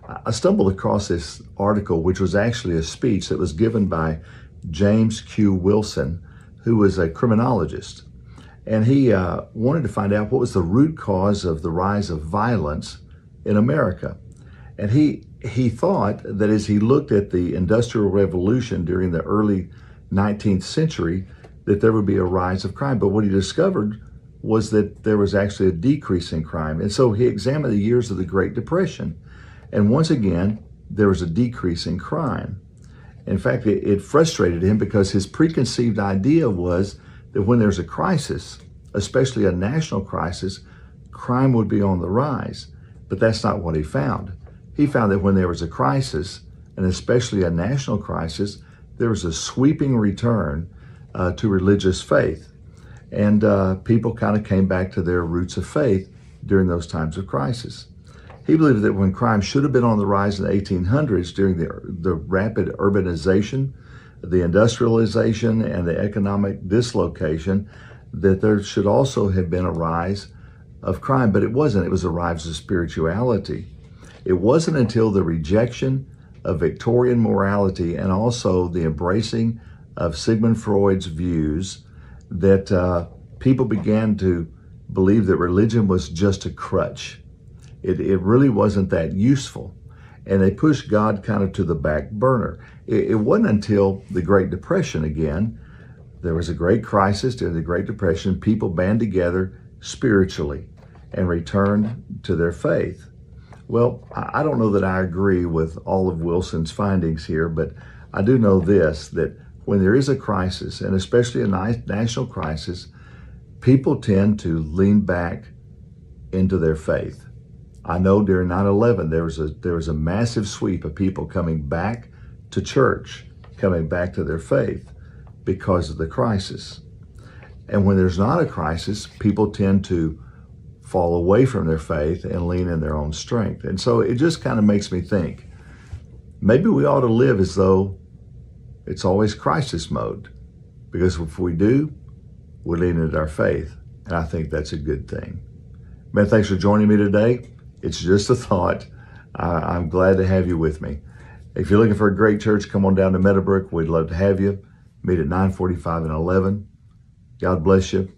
I stumbled across this article, which was actually a speech that was given by James Q. Wilson, who was a criminologist. And he wanted to find out what was the root cause of the rise of violence in America. And he thought that as he looked at the Industrial Revolution during the early 19th century, that there would be a rise of crime. But what he discovered was that there was actually a decrease in crime. And so he examined the years of the Great Depression. And once again, there was a decrease in crime. In fact, it frustrated him because his preconceived idea was that when there's a crisis, especially a national crisis, crime would be on the rise. But that's not what he found. He found that when there was a crisis, and especially a national crisis, there was a sweeping return to religious faith. And people kind of came back to their roots of faith during those times of crisis. He believed that when crime should have been on the rise in the 1800s during the rapid urbanization, the industrialization, and the economic dislocation, that there should also have been a rise of crime, but it wasn't. It was a rise of spirituality. It wasn't until the rejection of Victorian morality and also the embracing of Sigmund Freud's views that people began to believe that religion was just a crutch. It really wasn't that useful. And they pushed God kind of to the back burner. It wasn't until the Great Depression again, there was a great crisis during the Great Depression, people band together spiritually and returned to their faith. Well, I don't know that I agree with all of Wilson's findings here, but I do know this, that when there is a crisis, and especially a national crisis, people tend to lean back into their faith. I know during 9/11, there was a massive sweep of people coming back to church, coming back to their faith because of the crisis. And when there's not a crisis, people tend to fall away from their faith and lean in their own strength. And so it just kind of makes me think, maybe we ought to live as though it's always crisis mode, because if we do, we lean into our faith. And I think that's a good thing. Man, thanks for joining me today. It's just a thought. I'm glad to have you with me. If you're looking for a great church, come on down to Meadowbrook. We'd love to have you. Meet at 9:45 and 11. God bless you.